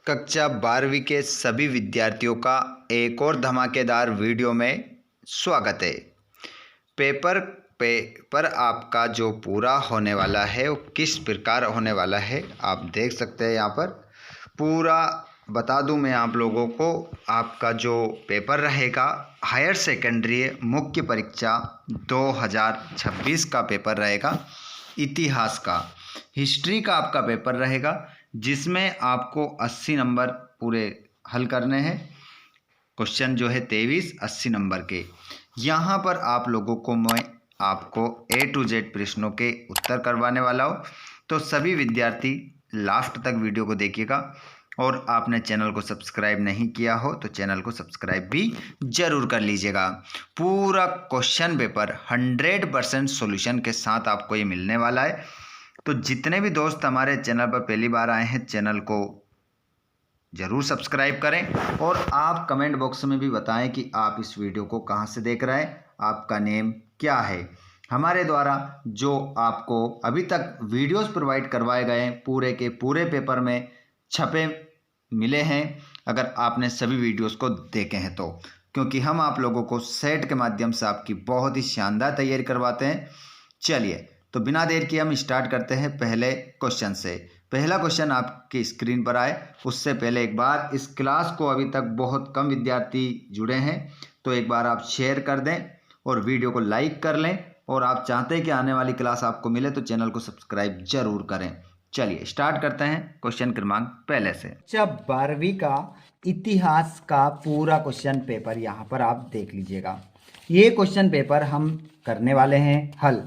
कक्षा 12वीं के सभी विद्यार्थियों का एक और धमाकेदार वीडियो में स्वागत है। पेपर आपका जो पूरा होने वाला है वो किस प्रकार होने वाला है आप देख सकते हैं। यहाँ पर पूरा बता दूं मैं आप लोगों को, आपका जो पेपर रहेगा हायर सेकेंडरी मुख्य परीक्षा 2026 का पेपर रहेगा। इतिहास का, हिस्ट्री का आपका पेपर रहेगा जिसमें आपको 80 नंबर पूरे हल करने हैं। क्वेश्चन जो है 23 80 नंबर के। यहाँ पर आप लोगों को मैं आपको A to Z प्रश्नों के उत्तर करवाने वाला हूँ, तो सभी विद्यार्थी लास्ट तक वीडियो को देखिएगा। और आपने चैनल को सब्सक्राइब नहीं किया हो तो चैनल को सब्सक्राइब भी जरूर कर लीजिएगा। पूरा क्वेश्चन पेपर 100% सॉल्यूशन के साथ आपको ये मिलने वाला है। तो जितने भी दोस्त हमारे चैनल पर पहली बार आए हैं, चैनल को ज़रूर सब्सक्राइब करें और आप कमेंट बॉक्स में भी बताएं कि आप इस वीडियो को कहां से देख रहे हैं, आपका नेम क्या है। हमारे द्वारा जो आपको अभी तक वीडियोस प्रोवाइड करवाए गए हैं पूरे के पूरे पेपर में छपे मिले हैं, अगर आपने सभी वीडियोस को देखे हैं तो, क्योंकि हम आप लोगों को सेट के माध्यम से आपकी बहुत ही शानदार तैयारी करवाते हैं। चलिए, तो बिना देर किए हम स्टार्ट करते हैं पहले क्वेश्चन से। पहला क्वेश्चन आपकी स्क्रीन पर आए उससे पहले एक बार इस क्लास को अभी तक बहुत कम विद्यार्थी जुड़े हैं, तो एक बार आप शेयर कर दें और वीडियो को लाइक कर लें। और आप चाहते हैं कि आने वाली क्लास आपको मिले तो चैनल को सब्सक्राइब जरूर करें। चलिए स्टार्ट करते हैं क्वेश्चन क्रमांक पहले से। कक्षा 12वीं का इतिहास का पूरा क्वेश्चन पेपर यहाँ पर आप देख लीजिएगा। ये क्वेश्चन पेपर हम करने वाले हैं हल।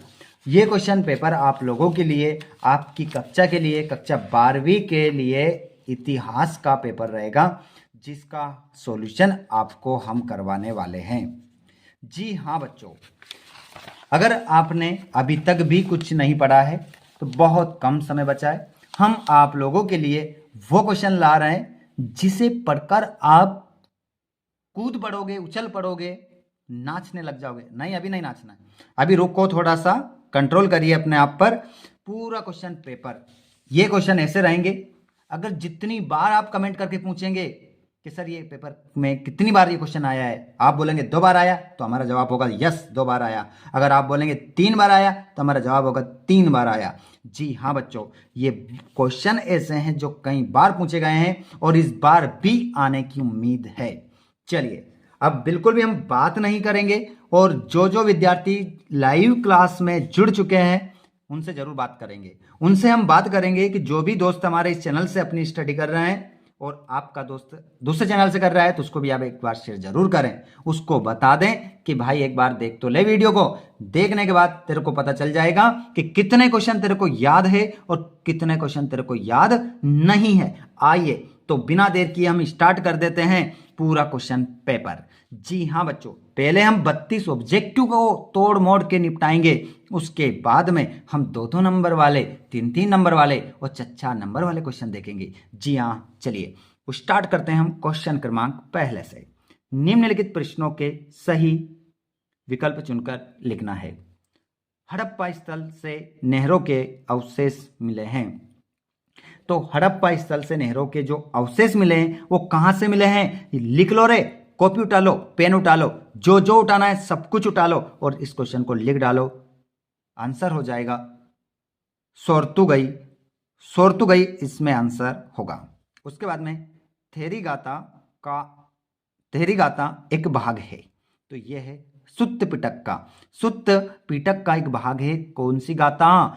ये क्वेश्चन पेपर आप लोगों के लिए, आपकी कक्षा के लिए, कक्षा 12वीं के लिए इतिहास का पेपर रहेगा, जिसका सॉल्यूशन आपको हम करवाने वाले हैं। जी हाँ बच्चों, अगर आपने अभी तक भी कुछ नहीं पढ़ा है तो बहुत कम समय बचा है। हम आप लोगों के लिए वो क्वेश्चन ला रहे हैं जिसे पढ़कर आप कूद पड़ोगे, उछल पड़ोगे, नाचने लग जाओगे। नहीं, अभी नहीं नाचना है, अभी रुको, थोड़ा सा कंट्रोल करिए अपने आप पर। पूरा क्वेश्चन पेपर, ये क्वेश्चन ऐसे रहेंगे, अगर जितनी बार आप कमेंट करके पूछेंगे कि सर ये पेपर में कितनी बार ये क्वेश्चन आया है, आप बोलेंगे 2 बार आया तो हमारा जवाब होगा यस 2 बार आया। अगर आप बोलेंगे 3 बार आया तो हमारा जवाब होगा 3 बार आया। जी हाँ बच्चों, ये क्वेश्चन ऐसे हैं जो कई बार पूछे गए हैं और इस बार भी आने की उम्मीद है। चलिए, अब बिल्कुल भी हम बात नहीं करेंगे और जो विद्यार्थी लाइव क्लास में जुड़ चुके हैं उनसे जरूर बात करेंगे। उनसे हम बात करेंगे कि जो भी दोस्त हमारे इस चैनल से अपनी स्टडी कर रहे हैं और आपका दोस्त दूसरे चैनल से कर रहा है तो उसको भी आप एक बार शेयर जरूर करें। उसको बता दें कि भाई एक बार देख तो ले वीडियो को। देखने के बाद तेरे को पता चल जाएगा कि कितने क्वेश्चन तेरे को याद है और कितने क्वेश्चन तेरे को याद नहीं है। आइए, तो बिना देर किए हम स्टार्ट कर देते हैं पूरा क्वेश्चन पेपर। जी हाँ बच्चों, पहले हम 32 ऑब्जेक्टिव को तोड़ मोड़ के निपटाएंगे। उसके बाद में हम 2-2 नंबर वाले, 3-3 नंबर वाले और 4-4 नंबर वाले क्वेश्चन देखेंगे। जी हाँ, चलिए स्टार्ट करते हैं हम क्वेश्चन क्रमांक पहले से। निम्नलिखित प्रश्नों के सही विकल्प चुनकर लिखना है। हड़प्पा स्थल से नहरों के अवशेष मिले हैं। तो हड़प्पा स्थल से नहरों के जो अवशेष मिले हैं वो कहां से मिले हैं, लिख लो रे। कॉपी उठा लो, पेन उठा लो, जो उठाना है सब कुछ उठा लो और इस क्वेश्चन को लिख डालो। आंसर हो जाएगा सोर्तुगई। सोर्तुगई इसमें आंसर होगा। उसके बाद में थेरीगाता एक भाग है, तो यह है सुत्त पिटक का। सुत्त पिटक का एक भाग है। कौन सी गाता?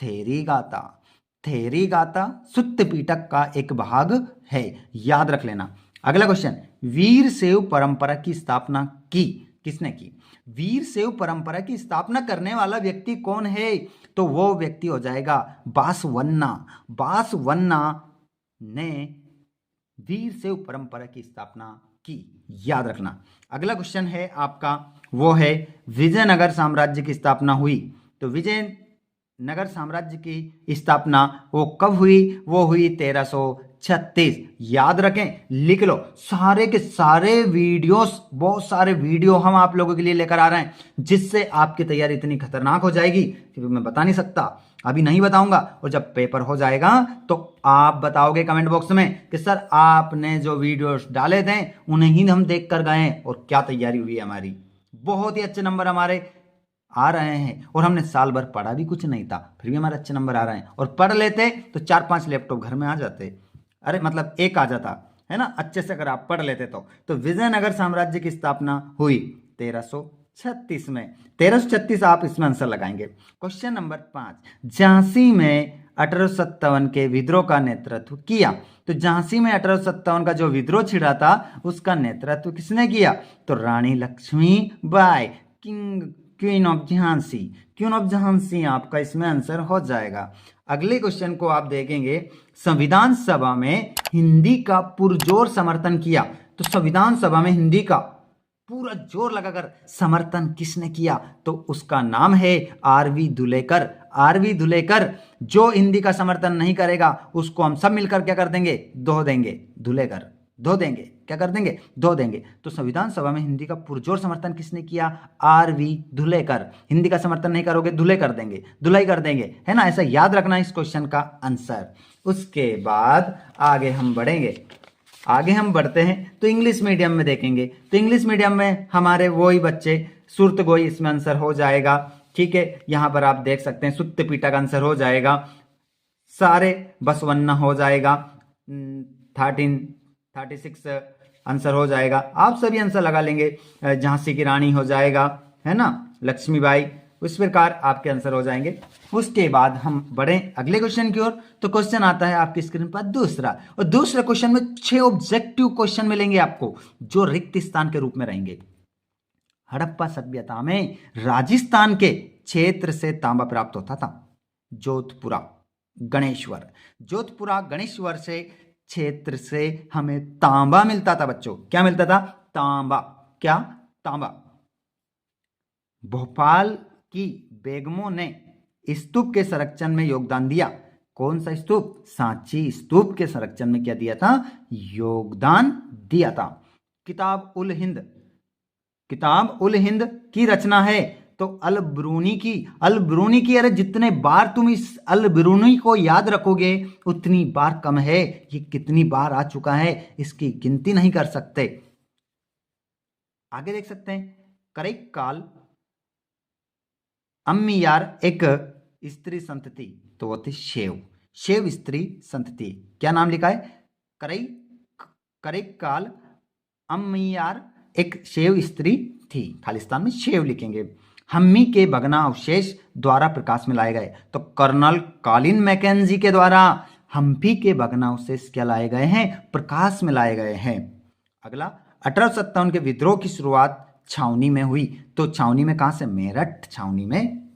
थेरीगाता। थेरीगाता सुत्त पिटक का एक भाग है, याद रख लेना। अगला क्वेश्चन, वीर शैव परंपरा की स्थापना की किसने की? वीर शैव परंपरा की स्थापना करने वाला व्यक्ति कौन है? तो वो व्यक्ति हो जाएगा बासवन्ना। बासवन्ना ने वीर शैव परंपरा की स्थापना की, याद रखना। अगला क्वेश्चन है आपका, वो है विजयनगर साम्राज्य की स्थापना हुई। तो विजयनगर साम्राज्य की स्थापना वो कब हुई? वो हुई 1336। याद रखें, लिख लो। सारे के सारे वीडियोस, बहुत सारे वीडियो हम आप लोगों के लिए लेकर आ रहे हैं जिससे आपकी तैयारी इतनी खतरनाक हो जाएगी कि मैं बता नहीं सकता। अभी नहीं बताऊंगा, और जब पेपर हो जाएगा तो आप बताओगे कमेंट बॉक्स में कि सर आपने जो वीडियोस डाले थे उन्हें ही हम देख कर गए और क्या तैयारी हुई हमारी। बहुत ही अच्छे नंबर हमारे आ रहे हैं, और हमने साल भर पढ़ा भी कुछ नहीं था, फिर भी हमारे अच्छे नंबर आ रहे हैं। और पढ़ लेते तो 4-5 लैपटॉप घर में आ जाते, अरे मतलब एक आ जाता है ना, अच्छे से अगर आप पढ़ लेते तो विजयनगर साम्राज्य की स्थापना हुई 1336 में। 1336 आप इसमें आंसर लगाएंगे। क्वेश्चन नंबर 5, झांसी में 1857 के विद्रोह का नेतृत्व किया। तो झांसी में 1857 का जो विद्रोह छिड़ा था उसका नेतृत्व किसने किया? तो Rani Lakshmibai, queen of Jhansi. Queen of Jhansi आपका इसमें आंसर हो जाएगा। अगले क्वेश्चन को आप देखेंगे, संविधान सभा में हिंदी का पुरजोर समर्थन किया। तो संविधान सभा में हिंदी का पूरा जोर लगाकर समर्थन किसने किया? तो उसका नाम है आरवी धुलेकर। आरवी धुलेकर। जो हिंदी का समर्थन नहीं करेगा उसको हम सब मिलकर क्या कर देंगे? धो देंगे। धुलेकर धो देंगे, क्या कर देंगे? धो देंगे। तो संविधान सभा में हिंदी का पुरजोर समर्थन किसने किया? आरवी धुलेकर। हिंदी का समर्थन नहीं करोगे धुले कर देंगे, धुलाई कर देंगे, है ना। ऐसा याद रखना इस क्वेश्चन का आंसर। उसके बाद आगे हम बढ़ेंगे, आगे हम बढ़ते हैं तो इंग्लिश मीडियम में देखेंगे। तो इंग्लिश मीडियम में हमारे वही बच्चे, सुरतगोई इसमें आंसर हो जाएगा। ठीक है, यहां पर आप देख सकते हैं सुत्तपीटा का आंसर हो जाएगा। सारे बसवन्ना हो जाएगा। 1336 आंसर हो जाएगा। आप सभी आंसर लगा लेंगे। झांसी की रानी हो जाएगा, है ना, लक्ष्मीबाई। उस प्रकार आपके आंसर हो जाएंगे। उसके बाद हम बढ़े अगले क्वेश्चन की ओर। तो क्वेश्चन आता है आपकी स्क्रीन पर दूसरा, और दूसरे क्वेश्चन में 6 ऑब्जेक्टिव क्वेश्चन मिलेंगे आपको जो रिक्त स्थान के रूप में रहेंगे। हड़प्पा सभ्यता में राजस्थान के क्षेत्र से तांबा प्राप्त होता था। जोधपुरा गणेश्वर, जोधपुरा गणेश्वर से क्षेत्र से हमें तांबा मिलता था बच्चों। क्या मिलता था? तांबा। क्या? तांबा। भोपाल की बेगमों ने स्तूप के संरक्षण में योगदान दिया। कौन सा स्तूप? सांची स्तूप के संरक्षण में क्या दिया था? योगदान दिया था। किताब उल हिंद, किताब उल हिंद की रचना है तो अल ब्रूनी की। अल ब्रूनी की, अरे जितने बार तुम इस अल ब्रूनी को याद रखोगे उतनी बार कम है। ये कितनी बार आ चुका है इसकी गिनती नहीं कर सकते। आगे देख सकते हैं, करैक काल अम्मियार एक स्त्री संत थी, तो वो थी शेव। शेव स्त्री संत थी। क्या नाम लिखा है? करैक काल अम्मियार एक शेव स्त्री थी। खालिस्तान में शेव लिखेंगे। हम्मी के भग्नावशेष द्वारा प्रकाश में लाए गए। तो कर्नल कॉलिन मैकेंजी के द्वारा हम्पी के भग्नावशेष क्या लाए गए हैं? प्रकाश में लाए गए हैं। अगला, 1857 के विद्रोह की शुरुआत छावनी में हुई। तो छावनी में कहां से? मेरठ छावनी में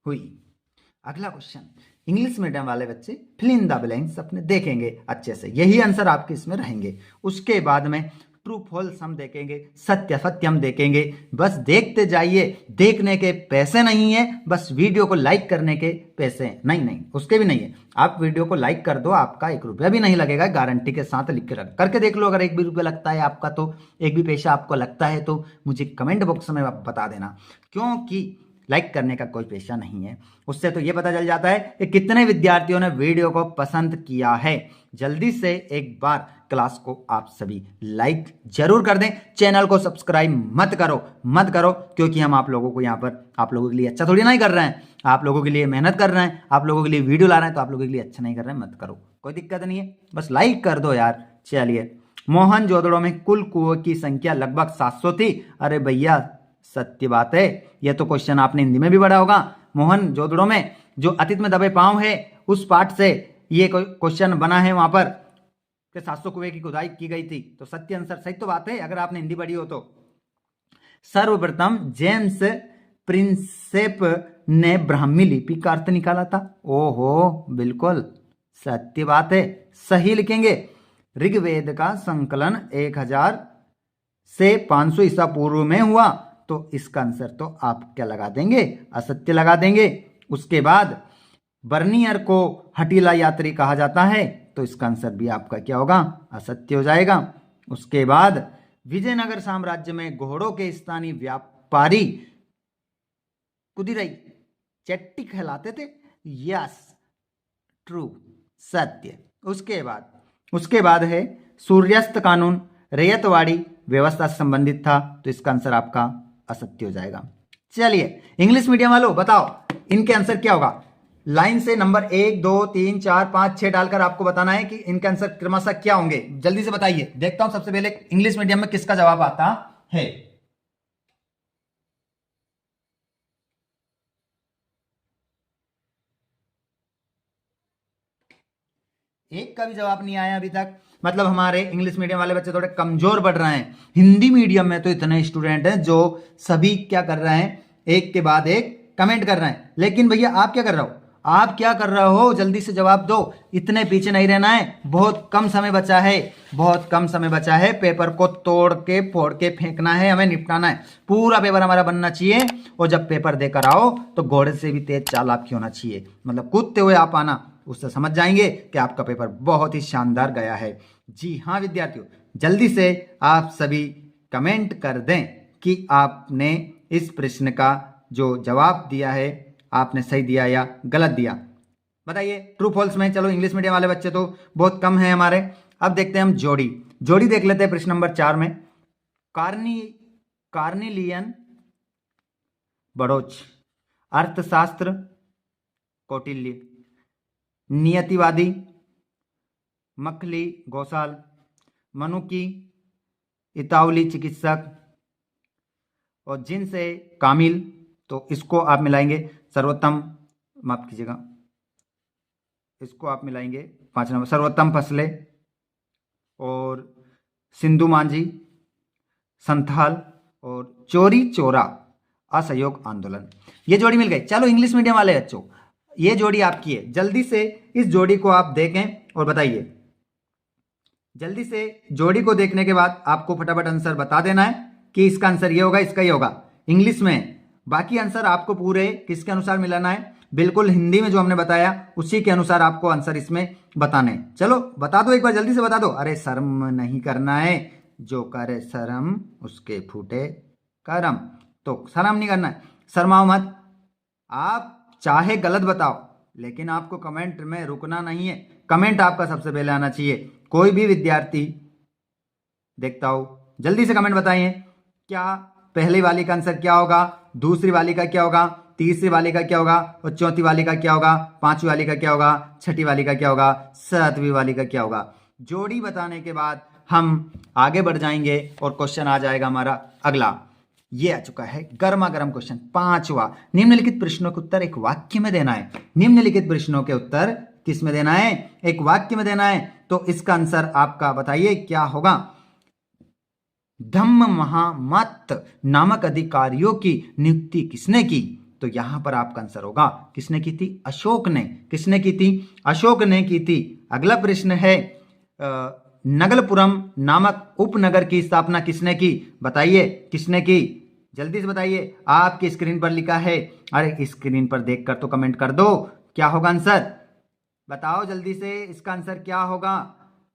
हुई। अगला क्वेश्चन, इंग्लिश मीडियम वाले बच्चे फिल इन द ब्लैंक्स अपने देखेंगे अच्छे से, यही आंसर आपके इसमें रहेंगे। उसके बाद में ट्रू फॉल्स हम देखेंगे, सत्य सत्यम देखेंगे। बस देखते जाइए, देखने के पैसे नहीं है, बस वीडियो को लाइक करने के पैसे हैं। नहीं, उसके भी नहीं है। आप वीडियो को लाइक कर दो, आपका 1 रुपया भी नहीं लगेगा, गारंटी के साथ लिख के रख करके देख लो। अगर 1 भी रुपया लगता है आपका, तो 1 भी पैसा आपको लगता है तो मुझे कमेंट बॉक्स में आप बता देना, क्योंकि लाइक करने का कोई पैसा नहीं है। उससे तो ये पता चल जाता है कि कितने विद्यार्थियों ने वीडियो को पसंद किया है। जल्दी से एक बार क्लास को आप सभी लाइक जरूर कर दें। चैनल को सब्सक्राइब मत करो, क्योंकि हम आप लोगों को यहाँ पर आप लोगों के लिए अच्छा थोड़ी नहीं कर रहे हैं। आप लोगों के लिए मेहनत कर रहे हैं, आप लोगों के लिए वीडियो ला रहे हैं, तो आप लोगों के लिए अच्छा नहीं कर रहे हैं, मत करो, कोई दिक्कत नहीं है, बस लाइक कर दो यार। चलिए, मोहनजोदड़ो में कुल कुओं की संख्या लगभग 700 थी। अरे भैया सत्य बात है, यह तो क्वेश्चन आपने हिंदी में भी पढ़ा होगा। मोहनजोदड़ो में जो अतीत में दबे पांव है उस पाठ से ये क्वेश्चन बना है, वहां पर 700 कुएं की खुदाई की गई थी। तो सत्य आंसर, सही तो बात है अगर आपने हिंदी पढ़ी हो तो। सर्वप्रथम जेम्स प्रिंसेप ने ब्राह्मी लिपि का अर्थ निकाला था। ओहो, बिल्कुल सत्य बात है, सही लिखेंगे। ऋग्वेद का संकलन 1000 से 500 ईसा पूर्व में हुआ, तो इसका आंसर तो आप क्या लगा देंगे? असत्य लगा देंगे। उसके बाद बर्नियर को हटीला यात्री कहा जाता है, तो इसका आंसर भी आपका क्या होगा? असत्य हो जाएगा। उसके बाद विजयनगर साम्राज्य में घोड़ों के स्थानीय व्यापारी कुदिरई चेट्टी कहलाते थे। यस, ट्रू, सत्य। उसके बाद है सूर्यास्त कानून रैयतवाड़ी व्यवस्था से संबंधित था, तो इसका आंसर आपका असत्य हो जाएगा। चलिए इंग्लिश मीडियम वालों बताओ इनके आंसर क्या होगा। लाइन से नंबर 1 2 3 4 5 6 डालकर आपको बताना है कि इनके आंसर क्रमशः क्या होंगे। जल्दी से बताइए, देखता हूं सबसे पहले इंग्लिश मीडियम में किसका जवाब आता है। एक का भी जवाब नहीं आया अभी तक, मतलब हमारे इंग्लिश मीडियम वाले बच्चे थोड़े कमजोर पढ़ रहे हैं। हिंदी मीडियम में तो इतने स्टूडेंट हैं जो सभी क्या कर रहे हैं, एक के बाद एक कमेंट कर रहे हैं। लेकिन भैया आप क्या कर रहे हो, आप क्या कर रहे हो, जल्दी से जवाब दो। इतने पीछे नहीं रहना है, बहुत कम समय बचा है, बहुत कम समय बचा है। पेपर को तोड़ के फोड़ के फेंकना है, हमें निपटाना है। पूरा पेपर हमारा बनना चाहिए, और जब पेपर देकर आओ तो घोड़े से भी तेज चाल आपकी होना चाहिए, मतलब कूदते हुए आप आना। उससे समझ जाएंगे कि आपका पेपर बहुत ही शानदार गया है। जी हाँ विद्यार्थियों, जल्दी से आप सभी कमेंट कर दें कि आपने इस प्रश्न का जो जवाब दिया है आपने सही दिया या गलत दिया। बताइए ट्रू फॉल्स में। चलो इंग्लिश मीडियम वाले बच्चे तो बहुत कम हैं हमारे। अब देखते हैं हम जोड़ी देख लेते हैं प्रश्न नंबर 4 में। कार्निलियन बड़ोच, अर्थशास्त्र कौटिल्य, नियतिवादी मखली घोषाल, मनुकी इतावली चिकित्सक, और जिन से कामिल, तो इसको आप मिलाएंगे सर्वोत्तम, माफ कीजिएगा, इसको आप मिलाएंगे 5 नंबर सर्वोत्तम फसले, और सिंधु मांझी संथाल, और चोरी चोरा असहयोग आंदोलन। ये जोड़ी मिल गई। चलो इंग्लिश मीडियम वाले बच्चों, ये जोड़ी आपकी है। जल्दी से इस जोड़ी को आप देखें और बताइए। जल्दी से जोड़ी को देखने के बाद आपको फटाफट आंसर बता देना है कि इसका आंसर ये होगा, इसका ये होगा इंग्लिश में। बाकी आंसर आपको पूरे किसके अनुसार मिलाना है, बिल्कुल हिंदी में जो हमने बताया उसी के अनुसार आपको आंसर इसमें बताने। चलो बता दो एक बार, जल्दी से बता दो। अरे शर्म नहीं करना है, जो करे शर्म उसके फूटे करम। तो शर्म नहीं करना है, शर्माओ मत। आप चाहे गलत बताओ, लेकिन आपको कमेंट में रुकना नहीं है। कमेंट आपका सबसे पहले आना चाहिए। कोई भी विद्यार्थी देखता हो, जल्दी से कमेंट बताइए क्या पहली वाली का आंसर क्या होगा, दूसरी वाली का क्या होगा, तीसरी वाली का क्या होगा, और चौथी वाली का क्या होगा, पांचवी वाली का क्या होगा, छठी वाली का क्या होगा, सातवीं वाली का क्या होगा। जोड़ी बताने के बाद हम आगे बढ़ जाएंगे और क्वेश्चन आ जाएगा हमारा अगला। ये आ चुका है गर्मा गर्म क्वेश्चन 5वां। निम्नलिखित प्रश्नों के उत्तर एक वाक्य में देना है। निम्नलिखित प्रश्नों के उत्तर किस में देना है, एक वाक्य में देना है। तो इसका आंसर आपका बताइए क्या होगा। धम्म महामत नामक अधिकारियों की नियुक्ति किसने की, तो यहां पर आपका आंसर होगा किसने की थी, अशोक ने। किसने की थी, अशोक ने की थी। अगला प्रश्न है नगलपुरम नामक उपनगर की स्थापना किसने की, बताइए किसने की, जल्दी से बताइए। आपकी स्क्रीन पर लिखा है, अरे स्क्रीन पर देखकर तो कमेंट कर दो, क्या होगा आंसर बताओ जल्दी से। इसका आंसर क्या होगा,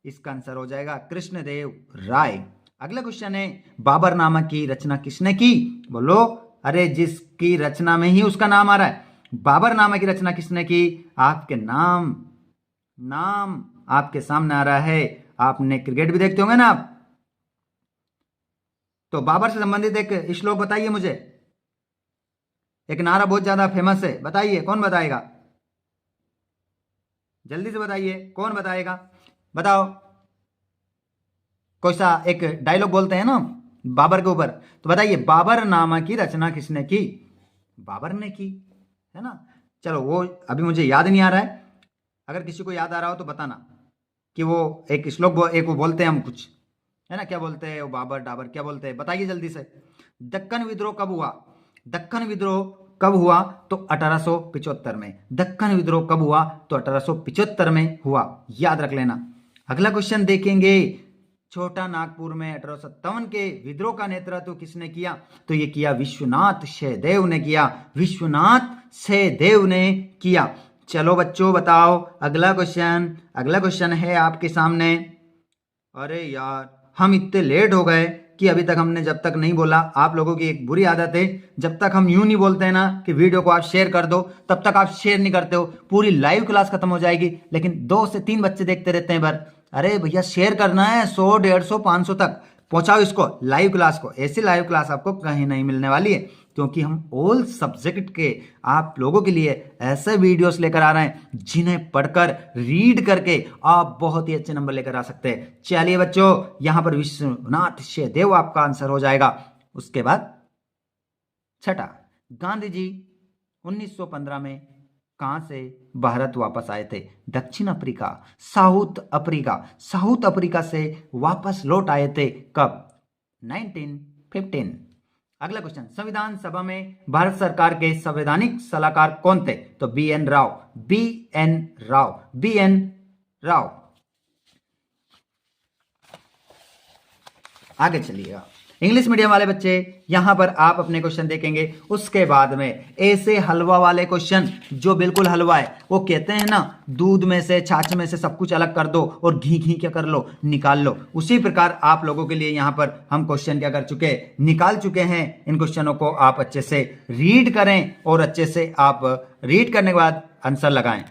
इसका आंसर हो जाएगा कृष्णदेव राय। अगला क्वेश्चन है बाबर नामा की रचना किसने की, बोलो। अरे जिसकी रचना में ही उसका नाम आ रहा है, बाबर नामा की रचना किसने की, आपके नाम आपके सामने आ रहा है। आपने क्रिकेट भी देखते होंगे ना आप, तो बाबर से संबंधित एक श्लोक बताइए मुझे। एक नारा बहुत ज्यादा फेमस है, बताइए कौन बताएगा, जल्दी से बताइए कौन बताएगा, बताओ। कोई सा एक डायलॉग बोलते हैं ना बाबर के ऊपर, तो बताइए बाबर नामा की रचना किसने की, बाबर ने की, है ना। चलो वो अभी मुझे याद नहीं आ रहा है, अगर किसी को याद आ रहा हो तो बताना कि वो एक श्लोक एक वो बोलते हैं हम कुछ, है ना, क्या बोलते हैं वो बाबर डाबर क्या बोलते हैं, बताइए जल्दी से। दक्कन विद्रोह कब हुआ, दक्कन विद्रोह कब हुआ, तो 1875 में। दक्कन विद्रोह कब हुआ, तो 1875 में हुआ, याद रख लेना। अगला क्वेश्चन देखेंगे, छोटा नागपुर में 1857 के विद्रोह का नेतृत्व किसने किया, तो ये किया विश्वनाथ सहदेव ने किया, विश्वनाथ सहदेव ने किया। चलो बच्चों बताओ अगला क्वेश्चन है आपके सामने। अरे यार हम इतने लेट हो गए, कि अभी तक हमने जब तक नहीं बोला, आप लोगों की एक बुरी आदत है, जब तक हम यूं नहीं बोलते हैं ना कि वीडियो को आप शेयर कर दो, तब तक आप शेयर नहीं करते हो। पूरी लाइव क्लास खत्म हो जाएगी लेकिन 2 से 3 बच्चे देखते रहते हैं भर। अरे भैया शेयर करना है, 100, 150, 500 तक पहुंचाओ इसको, लाइव क्लास को। ऐसी लाइव क्लास आपको कहीं नहीं मिलने वाली है, क्योंकि हम ऑल सब्जेक्ट के आप लोगों के लिए ऐसे वीडियोस लेकर आ रहे हैं जिन्हें पढ़कर रीड करके आप बहुत ही अच्छे नंबर लेकर आ सकते हैं। चलिए बच्चों, यहां पर विश्वनाथ शेदेव आपका आंसर हो जाएगा। उसके बाद छठा, गांधी जी 1915 में कहां से भारत वापस आए थे? दक्षिण अफ्रीका, साउथ अफ्रीका से वापस लौट आए थे कब? 1915। अगला क्वेश्चन, संविधान सभा में भारत सरकार के संवैधानिक सलाहकार कौन थे? तो बी एन राव। आगे चलिएगा, इंग्लिश मीडियम वाले बच्चे यहां पर आप अपने क्वेश्चन देखेंगे। उसके बाद में ऐसे हलवा वाले क्वेश्चन जो बिल्कुल हलवा है, वो कहते हैं ना दूध में से, छाछ में से सब कुछ अलग कर दो और घी क्या कर लो, निकाल लो। उसी प्रकार आप लोगों के लिए यहां पर हम क्वेश्चन क्या कर चुके, निकाल चुके हैं। इन क्वेश्चनों को आप अच्छे से रीड करें और अच्छे से आप रीड करने के बाद आंसर लगाएं।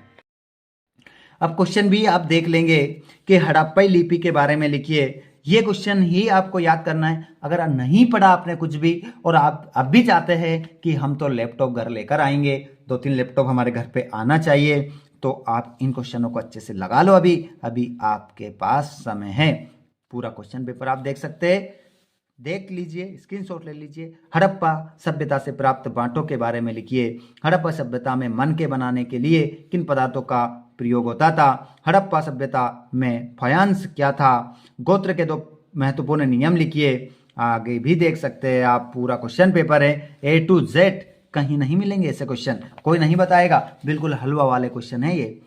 अब क्वेश्चन भी आप देख लेंगे कि हड़प्पा लिपि के बारे में लिखिए। ये क्वेश्चन ही आपको याद करना है। अगर नहीं पढ़ा आपने कुछ भी और आप अब भी चाहते हैं कि हम तो लैपटॉप घर लेकर आएंगे, 2-3 लैपटॉप हमारे घर पे आना चाहिए, तो आप इन क्वेश्चनों को अच्छे से लगा लो। अभी आपके पास समय है। पूरा क्वेश्चन पेपर आप देख सकते हैं, देख लीजिए, स्क्रीनशॉट ले लीजिए। हड़प्पा सभ्यता से प्राप्त बांटों के बारे में लिखिए। हड़प्पा सभ्यता में मन के बनाने के लिए किन पदार्थों का प्रयोग होता था? हड़प्पा सभ्यता में फायांस क्या था? गोत्र के 2 महत्वपूर्ण नियम लिखिए। आगे भी देख सकते हैं आप, पूरा क्वेश्चन पेपर है A to Z, कहीं नहीं मिलेंगे ऐसे क्वेश्चन, कोई नहीं बताएगा। बिल्कुल हलवा वाले क्वेश्चन है ये।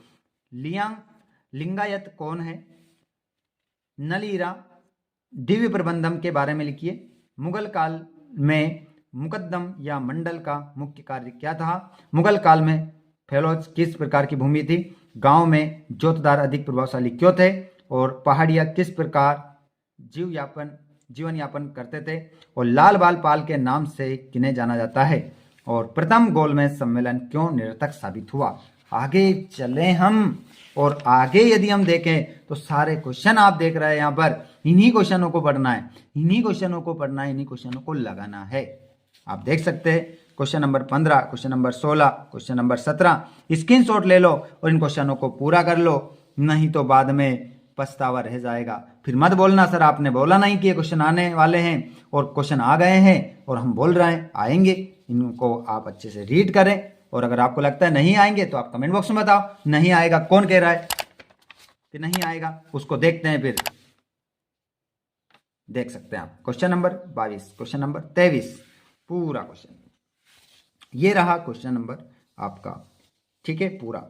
लिंगायत कौन है? नलीरा दिव्य प्रबंधम के बारे में लिखिए। मुगल काल में मुकद्दम या मंडल का मुख्य कार्य क्या था? मुगल काल में फैलोज किस प्रकार की भूमि थी? गांव में जोतदार अधिक प्रभावशाली क्यों थे? और पहाड़िया किस प्रकार जीवन यापन करते थे? और लाल बाल पाल के नाम से किन्हें जाना जाता है? और प्रथम गोलमेज सम्मेलन क्यों निरर्थक साबित हुआ? आगे चले हम, और आगे यदि हम देखें तो सारे क्वेश्चन आप देख रहे हैं यहाँ पर। इन्हीं क्वेश्चनों को पढ़ना है, इन्हीं क्वेश्चनों को लगाना है। आप देख सकते हैं question number 15, question number 16, question number 17 screenshot ले लो और इन क्वेश्चनों को पूरा कर लो, नहीं तो बाद में पछतावा रह जाएगा। फिर मत बोलना सर आपने बोला नहीं कि ये क्वेश्चन आने वाले हैं, और क्वेश्चन आ गए हैं और हम बोल रहे हैं आएंगे। इनको आप अच्छे से रीड करें, और अगर आपको लगता है नहीं आएंगे तो आप कमेंट बॉक्स में बताओ। नहीं आएगा, कौन कह रहा है कि नहीं आएगा, उसको देखते हैं। फिर देख सकते हैं आप क्वेश्चन नंबर 22, क्वेश्चन नंबर 23, पूरा क्वेश्चन ये रहा क्वेश्चन नंबर आपका, ठीक है पूरा।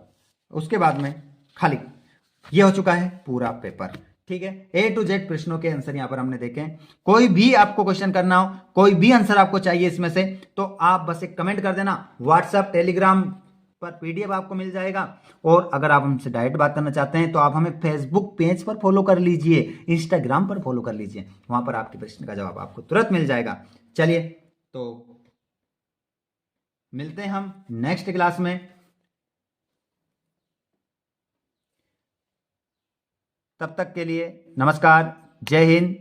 उसके बाद में खाली ये हो चुका है पूरा पेपर, ठीक है। A to Z प्रश्नों के आंसर यहां पर हमने देखे हैं। कोई भी आपको क्वेश्चन करना हो, कोई भी आंसर आपको चाहिए इसमें से, तो आप बस एक कमेंट कर देना। व्हाट्सएप टेलीग्राम पर PDF आपको मिल जाएगा, और अगर आप हमसे डायरेक्ट बात करना चाहते हैं तो आप हमें फेसबुक पेज पर फॉलो कर लीजिए, इंस्टाग्राम पर फॉलो कर लीजिए, वहां पर आपके प्रश्न का जवाब आपको तुरंत मिल जाएगा। चलिए तो मिलते हैं हम नेक्स्ट क्लास में। तब तक के लिए नमस्कार, जय हिंद।